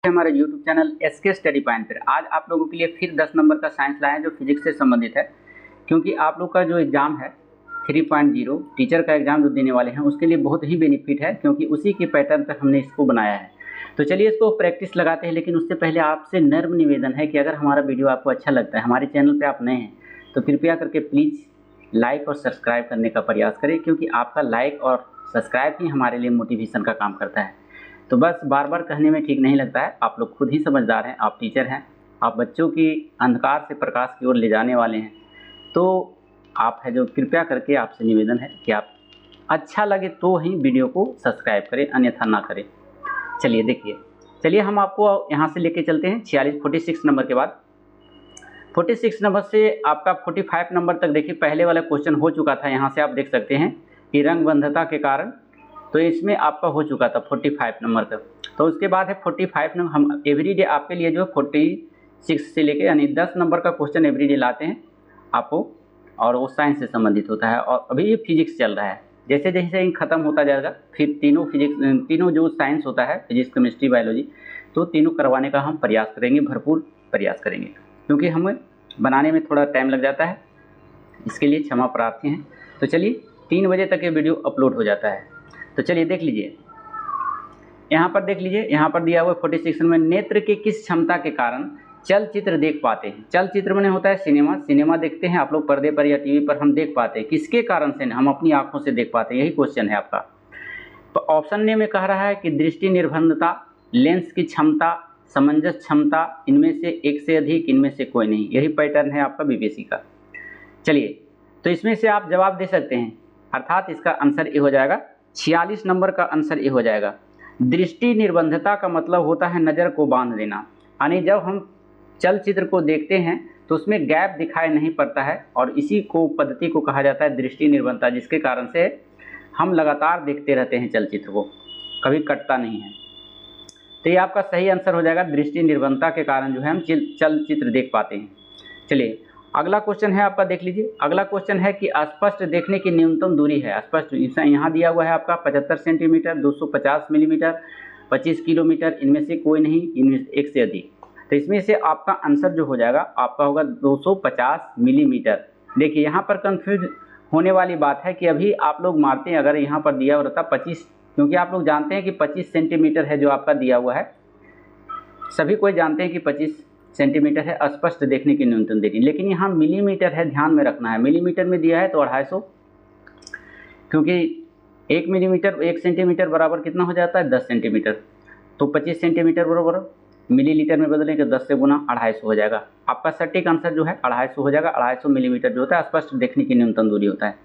हमारे YouTube channel SK study point पर आज आप लोगों के लिए फिर 10 नंबर का साइंस लाए हैं जो फिजिक्स से संबंधित है। क्योंकि आप लोग का जो एग्ज़ाम है 3.0 टीचर का एग्ज़ाम जो देने वाले हैं उसके लिए बहुत ही बेनिफिट है, क्योंकि उसी के पैटर्न पर हमने इसको बनाया है। तो चलिए इसको प्रैक्टिस लगाते हैं, लेकिन उससे पहले आपसे नर्म निवेदन है कि अगर हमारा वीडियो आपको अच्छा लगता है, हमारे चैनल पर आप नए हैं, तो कृपया करके प्लीज़ लाइक और सब्सक्राइब करने का प्रयास करें, क्योंकि आपका लाइक और सब्सक्राइब ही हमारे लिए मोटिवेशन का काम करता है। तो बस बार बार कहने में ठीक नहीं लगता है, आप लोग खुद ही समझदार हैं, आप टीचर हैं, आप बच्चों की अंधकार से प्रकाश की ओर ले जाने वाले हैं। तो आप है जो कृपया करके आपसे निवेदन है कि आप अच्छा लगे तो ही वीडियो को सब्सक्राइब करें, अन्यथा ना करें। चलिए देखिए, चलिए हम आपको यहाँ से लेके चलते हैं 46 नंबर के बाद 46 नंबर से आपका 45 नंबर तक। देखिए पहले वाला क्वेश्चन हो चुका था, यहाँ से आप देख सकते हैं कि रंगबंधता के कारण, तो इसमें आपका हो चुका था 45 नंबर का। तो उसके बाद है 45 नंबर। हम एवरीडे आपके लिए जो 46 से लेके यानी 10 नंबर का क्वेश्चन एवरीडे लाते हैं आपको, और वो साइंस से संबंधित होता है। और अभी ये फिजिक्स चल रहा है, जैसे जैसे ही ख़त्म होता जाएगा फिर तीनों जो साइंस होता है, फिजिक्स केमिस्ट्री बायोलॉजी, तो तीनों करवाने का हम प्रयास करेंगे, भरपूर प्रयास करेंगे, क्योंकि हमें बनाने में थोड़ा टाइम लग जाता है, इसके लिए क्षमा प्रार्थी हैं। तो चलिए 3 बजे तक ये वीडियो अपलोड हो जाता है। तो चलिए देख लीजिए, यहाँ पर देख लीजिए, यहाँ पर दिया हुआ 46 में नेत्र की किस क्षमता के कारण चलचित्र देख पाते हैं। चलचित्र में होता है सिनेमा देखते हैं आप लोग पर्दे पर या टीवी पर, हम देख पाते हैं, किसके कारण से हम अपनी आंखों से देख पाते हैं, यही क्वेश्चन है आपका। तो ऑप्शन ए में कह रहा है कि दृष्टि निर्बंधता, लेंस की क्षमता, समंजस क्षमता, इनमें से एक से अधिक, इनमें से कोई नहीं। यही पैटर्न है आपका बीपीएससी का। चलिए तो इसमें से आप जवाब दे सकते हैं, अर्थात इसका आंसर ए हो जाएगा। 46 नंबर का आंसर ये हो जाएगा। दृष्टि निर्बंधता का मतलब होता है नज़र को बांध देना, यानी जब हम चलचित्र को देखते हैं तो उसमें गैप दिखाई नहीं पड़ता है, और इसी को पद्धति को कहा जाता है दृष्टि निर्बंधता, जिसके कारण से हम लगातार देखते रहते हैं चलचित्र को, कभी कटता नहीं है। तो ये आपका सही आंसर हो जाएगा, दृष्टि निर्बंधता के कारण जो है हम चलचित्र देख पाते हैं। चलिए अगला क्वेश्चन है आपका, देख लीजिए। अगला क्वेश्चन है कि स्पष्ट देखने की न्यूनतम दूरी है। स्पष्ट यहाँ दिया हुआ है आपका 75 सेंटीमीटर, 250 मिलीमीटर, 25 किलोमीटर, इनमें से कोई नहीं, इनमें एक से अधिक। तो इसमें से आपका आंसर जो हो जाएगा आपका होगा 250 मिलीमीटर। देखिए यहाँ पर कंफ्यूज होने वाली बात है कि अभी आप लोग मारते हैं, अगर यहाँ पर दिया हुआ रहता 25, क्योंकि आप लोग जानते हैं कि 25 सेंटीमीटर है जो आपका दिया हुआ है, सभी कोई जानते हैं कि 25 सेंटीमीटर है स्पष्ट देखने की न्यूनतम दूरी, लेकिन यहाँ मिलीमीटर है, ध्यान में रखना है। मिलीमीटर में दिया है तो 250, क्योंकि 1 मिलीमीटर 1 सेंटीमीटर बराबर कितना हो जाता है 10 सेंटीमीटर, तो 25 सेंटीमीटर बराबर मिलीलीटर में बदलें तो 10 से गुना 250 हो जाएगा। आपका सटीक आंसर जो है 250 हो जाएगा। 250 मिलीमीटर जो होता है स्पष्ट देखने की न्यूनतम दूरी होता है।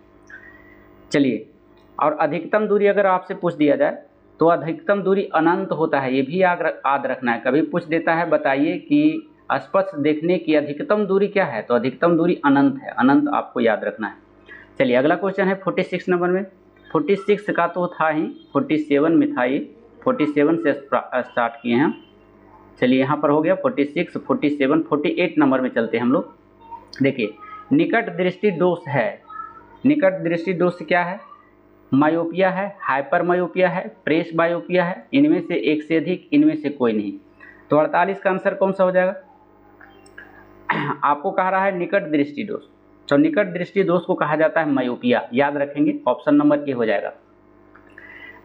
चलिए, और अधिकतम दूरी अगर आपसे पूछ दिया जाए तो अधिकतम दूरी अनंत होता है, ये भी याद रखना है। कभी पूछ देता है बताइए कि स्पष्ट देखने की अधिकतम दूरी क्या है, तो अधिकतम दूरी अनंत है, अनंत आपको याद रखना है। चलिए अगला क्वेश्चन है 46 नंबर में। 46 का तो था ही, 47 में था ये, 47 से स्टार्ट किए हैं। चलिए यहाँ पर हो गया 46, 47, 48 नंबर में चलते हैं हम लोग। देखिए निकट दृष्टि दोष है। निकट दृष्टि दोष क्या है? मायोपिया है, हाइपर मायोपिया है, प्रेस बायोपिया है, इनमें से एक से अधिक, इनमें से कोई नहीं। तो 48 का आंसर कौन सा हो जाएगा? आपको कह रहा है निकट दृष्टि दोष, तो निकट दृष्टि दोष को कहा जाता है मायोपिया, याद रखेंगे, ऑप्शन नंबर ए हो जाएगा।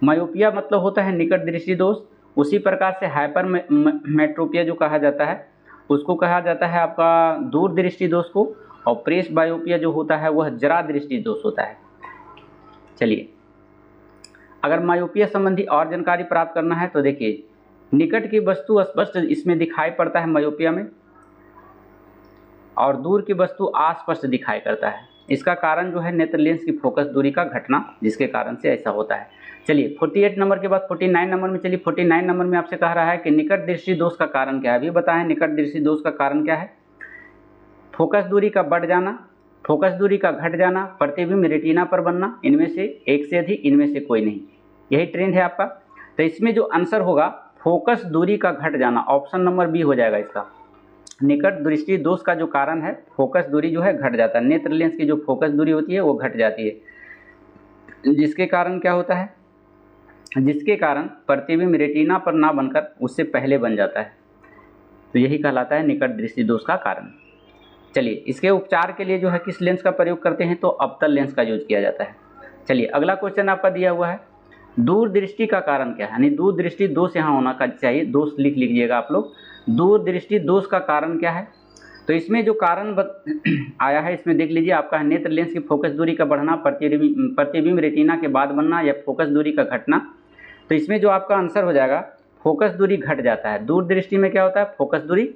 मायोपिया मतलब होता है निकट दृष्टि दोष। उसी प्रकार से हाइपर मेट्रोपिया जो कहा जाता है उसको कहा जाता है आपका दूर दृष्टि दोष को, और प्रेस बायोपिया जो होता है वह जरा दृष्टि दोष होता है। चलिए अगर मायोपिया संबंधी और जानकारी प्राप्त करना है तो देखिए, निकट की वस्तु स्पष्ट इसमें दिखाई पड़ता है मायोपिया में, और दूर की वस्तु अस्पष्ट दिखाई करता है। इसका कारण जो है नेत्र लेंस की फोकस दूरी का घटना, जिसके कारण से ऐसा होता है। चलिए 48 नंबर के बाद 49 नंबर में चलिए। 49 नंबर में आपसे कह रहा है कि निकट दृष्टि दोष का कारण क्या है। अभी बताएं निकट दृष्टि दोष का कारण क्या है? फोकस दूरी का बढ़ जाना, फोकस दूरी का घट जाना, प्रतिबिंब रेटिना पर बनना, इनमें से एक से अधिक, इनमें से कोई नहीं। यही ट्रेंड है आपका। तो इसमें जो आंसर होगा फोकस दूरी का घट जाना, ऑप्शन नंबर बी हो जाएगा इसका। निकट दृष्टि दोष का जो कारण है फोकस दूरी जो है घट जाता है, नेत्र लेंस की जो फोकस दूरी होती है वो घट जाती है, जिसके कारण क्या होता है जिसके कारण प्रतिबिंब रेटिना पर ना बनकर उससे पहले बन जाता है। तो यही कहलाता है निकट दृष्टि दोष का कारण। चलिए, इसके उपचार के लिए जो है किस लेंस का प्रयोग करते हैं, तो अवतल लेंस का यूज किया जाता है। चलिए, अगला क्वेश्चन आपका दिया हुआ है, दूरदृष्टि का कारण क्या है, यानी दूरदृष्टि दोष यहाँ होना चाहिए, दोष लिख लीजिएगा आप लोग। दूरदृष्टि दोष का कारण क्या है, तो इसमें जो कारण आया है इसमें देख लीजिए, आपका नेत्र लेंस की फोकस दूरी का बढ़ना, प्रतिबिंब रेटिना के बाद बनना या फोकस दूरी का घटना। तो इसमें जो आपका आंसर हो जाएगा, फोकस दूरी घट जाता है। दूरदृष्टि में क्या होता है, फोकस दूरी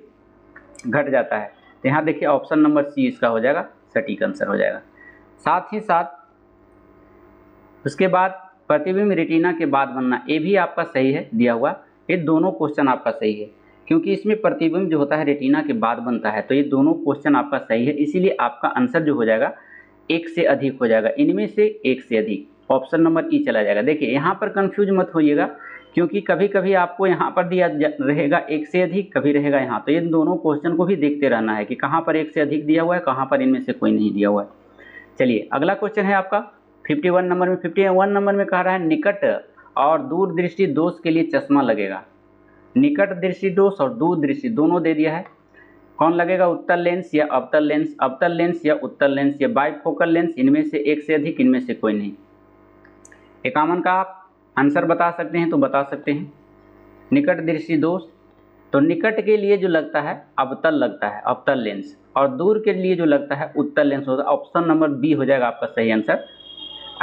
घट जाता है। तो यहाँ देखिए ऑप्शन नंबर सी इसका हो जाएगा, सटीक आंसर हो जाएगा। साथ ही साथ उसके बाद प्रतिबिंब रेटिना के बाद बनना, ये भी आपका सही है दिया हुआ। ये दोनों क्वेश्चन आपका सही है, क्योंकि इसमें प्रतिबिंब जो होता है रेटिना के बाद बनता है। तो ये दोनों क्वेश्चन आपका सही है, इसीलिए आपका आंसर जो हो जाएगा एक से अधिक हो जाएगा, इनमें से एक से अधिक, ऑप्शन नंबर ई चला जाएगा। देखिए यहाँ पर कंफ्यूज मत होइएगा, क्योंकि कभी कभी आपको यहाँ पर दिया रहेगा एक से अधिक, कभी रहेगा यहाँ। तो इन दोनों क्वेश्चन को भी देखते रहना है कि कहाँ पर एक से अधिक दिया हुआ है, कहाँ पर इनमें से कोई नहीं दिया हुआ है। चलिए, अगला क्वेश्चन है आपका 51 नंबर में। 51 नंबर में कह रहा है निकट और दूर दृष्टि दोष के लिए चश्मा लगेगा। निकट दृष्टि दोष और दूर दृष्टि दोनों दे दिया है, कौन लगेगा, उत्तल लेंस या अवतल लेंस, अवतल लेंस या उत्तल लेंस या बाइफोकल लेंस, इनमें से एक से अधिक, इनमें से कोई नहीं। 51 का आप आंसर बता सकते हैं तो बता सकते हैं। निकट दृष्टि दोष, तो निकट के लिए जो लगता है अवतल लगता है, अवतल लेंस, और दूर के लिए जो लगता है उत्तल लेंस होता है। ऑप्शन नंबर बी हो जाएगा आपका सही आंसर।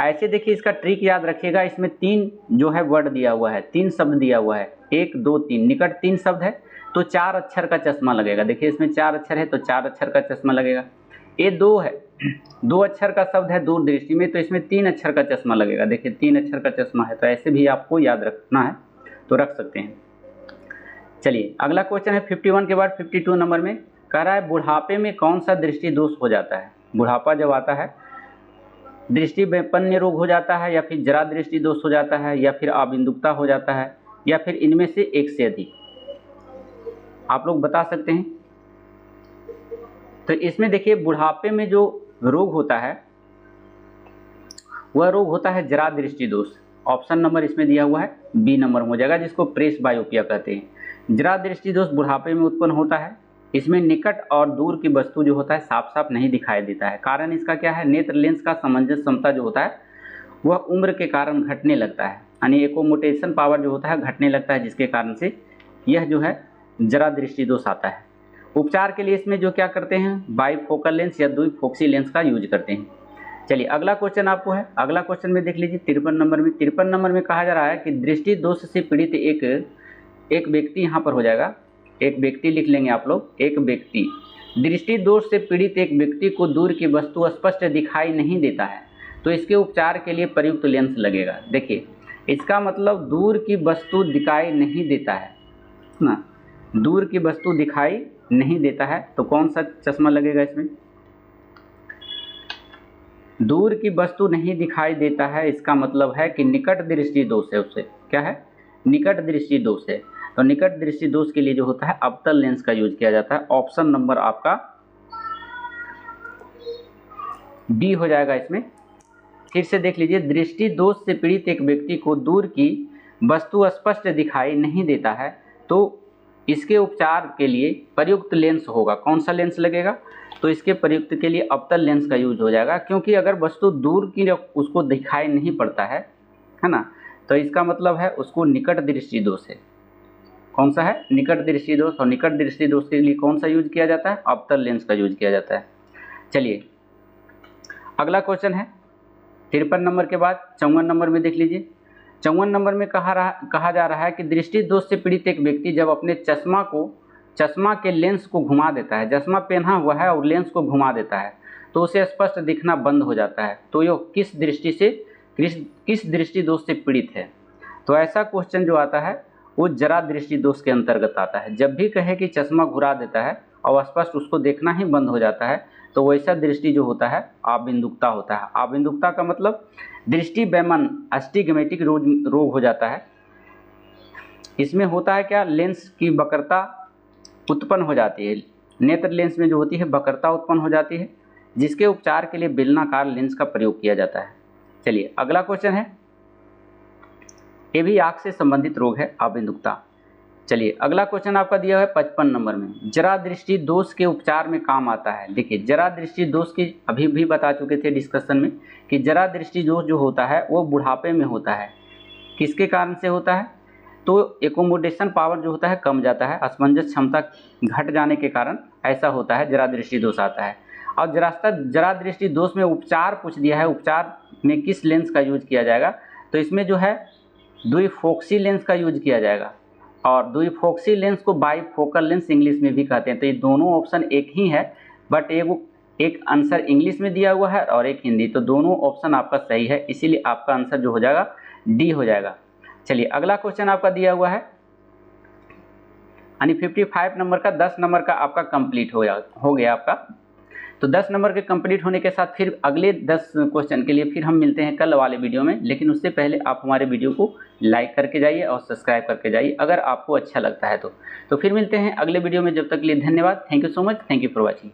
ऐसे देखिए, इसका ट्रिक याद रखिएगा, इसमें 3 जो है वर्ड दिया हुआ है, 3 शब्द दिया हुआ है, 1 2 3, निकट 3 शब्द है तो 4 अक्षर का चश्मा लगेगा। देखिए इसमें 4 अक्षर है तो 4 अक्षर का चश्मा लगेगा। ये 2 है, 2 अक्षर का शब्द है दूर दृष्टि में, तो इसमें 3 अक्षर का चश्मा लगेगा। देखिए 3 अक्षर का चश्मा है, तो ऐसे भी आपको याद रखना है तो रख सकते हैं। चलिए, अगला क्वेश्चन है 51 के बाद 52 नंबर में कह रहा है बुढ़ापे में कौन सा दृष्टि दोष हो जाता है। बुढ़ापा जब आता है, दृष्टि वैपन्य रोग हो जाता है, या फिर जरा दृष्टि दोष हो जाता है, या फिर अबिंदुकता हो जाता है, या फिर इनमें से एक से अधिक, आप लोग बता सकते हैं। तो इसमें देखिए बुढ़ापे में जो रोग होता है वह रोग होता है जरा दृष्टि दोष। ऑप्शन नंबर इसमें दिया हुआ है बी नंबर हो जाएगा, जिसको प्रेस बायोपिया कहते हैं। जरा दृष्टि दोष बुढ़ापे में उत्पन्न होता है। इसमें निकट और दूर की वस्तु जो होता है साफ साफ नहीं दिखाई देता है। कारण इसका क्या है, नेत्र लेंस का सामंजस्य क्षमता जो होता है वह उम्र के कारण घटने लगता है, यानी एकोमोटेशन पावर जो होता है घटने लगता है, जिसके कारण से यह जो है जरा दृष्टि दोष आता है। उपचार के लिए इसमें जो क्या करते हैं, बाइफोकल लेंस या द्विफोक्सी लेंस का यूज करते हैं। चलिए, अगला क्वेश्चन आपको है, अगला क्वेश्चन में देख लीजिए 53 नंबर में। 53 नंबर में कहा जा रहा है कि दृष्टि दोष से पीड़ित एक व्यक्ति, यहाँ पर हो जाएगा एक व्यक्ति लिख लेंगे आप लोग, एक व्यक्ति, दृष्टि दोष से पीड़ित एक व्यक्ति को दूर की वस्तु स्पष्ट दिखाई नहीं देता है, तो इसके उपचार के लिए प्रयुक्त लेंस लगेगा। देखिए इसका मतलब दूर की वस्तु दिखाई नहीं देता है ना, दूर की वस्तु दिखाई नहीं देता है, तो कौन सा चश्मा लगेगा इसमें, दूर की वस्तु नहीं दिखाई देता है, इसका मतलब है कि निकट दृष्टि दोष है, उससे क्या है, निकट दृष्टि दोष है। तो निकट दृष्टि दोष के लिए जो होता है अवतल लेंस का यूज किया जाता है। ऑप्शन नंबर आपका डी हो जाएगा इसमें। फिर से देख लीजिए, दृष्टि दोष से पीड़ित एक व्यक्ति को दूर की वस्तु स्पष्ट दिखाई नहीं देता है, तो इसके उपचार के लिए प्रयुक्त लेंस होगा। कौन सा लेंस लगेगा, तो इसके प्रयुक्त के लिए अवतल लेंस का यूज हो जाएगा, क्योंकि अगर वस्तु दूर की उसको दिखाई नहीं पड़ता है ना, तो इसका मतलब है उसको निकट दृष्टि दोष है। कौन सा है, निकट दृष्टि दोष। और निकट दृष्टि दोष के लिए कौन सा यूज किया जाता है, अवतल लेंस का यूज किया जाता है। चलिए, अगला क्वेश्चन है 53 नंबर के बाद 54 नंबर में देख लीजिए। 54 नंबर में कहा जा रहा है कि दृष्टि दोष से पीड़ित एक व्यक्ति जब अपने चश्मा के लेंस को घुमा देता है, चश्मा पहना हुआ है और लेंस को घुमा देता है, तो उसे स्पष्ट दिखना बंद हो जाता है, तो यह किस दृष्टि दोष से पीड़ित है। तो ऐसा क्वेश्चन जो आता है वो जरा दृष्टि दोष के अंतर्गत आता है। जब भी कहे कि चश्मा घुरा देता है और स्पष्ट उसको देखना ही बंद हो जाता है, तो वैसा दृष्टि जो होता है आबिंदुकता होता है। आबिंदुकता का मतलब दृष्टि वैमन अस्टिग्मेटिक रोग हो जाता है। इसमें होता है क्या, लेंस की वक्रता उत्पन्न हो जाती है, नेत्र लेंस में जो होती है वक्रता उत्पन्न हो जाती है, जिसके उपचार के लिए बेलनाकार लेंस का प्रयोग किया जाता है। चलिए, अगला क्वेश्चन है ये भी आँख से संबंधित रोग है अबिंदुकता। चलिए अगला क्वेश्चन आपका दिया है 55 नंबर में, जरा दृष्टि दोष के उपचार में काम आता है। देखिए जरा दृष्टि दोष की अभी भी बता चुके थे डिस्कशन में कि जरा दृष्टि दोष जो होता है वो बुढ़ापे में होता है। किसके कारण से होता है? तो एकोमोडेशन पावर जो होता है कम जाता है, असमंजस क्षमता घट जाने के कारण ऐसा होता है, जरा दृष्टि दोष आता है। और जरा दृष्टि दोष में उपचार पूछ दिया है, उपचार में किस लेंस का यूज किया जाएगा? तो इसमें जो है द्विफोक्सी लेंस का यूज किया जाएगा, और द्विफोक्सी लेंस को बाईफोकल लेंस इंग्लिश में भी कहते हैं। तो ये दोनों ऑप्शन एक ही है, बट एक आंसर इंग्लिश में दिया हुआ है और एक हिंदी, तो दोनों ऑप्शन आपका सही है, इसीलिए आपका आंसर जो हो जाएगा डी हो जाएगा। चलिए अगला क्वेश्चन आपका दिया हुआ है यानी 55 नंबर का 10 नंबर का आपका कंप्लीट हो गया आपका। तो 10 नंबर के कंप्लीट होने के साथ फिर अगले 10 क्वेश्चन के लिए फिर हम मिलते हैं कल वाले वीडियो में, लेकिन उससे पहले आप हमारे वीडियो को लाइक करके जाइए और सब्सक्राइब करके जाइए अगर आपको अच्छा लगता है तो फिर मिलते हैं अगले वीडियो में। जब तक के लिए धन्यवाद। Thank you so much. Thank you for watching.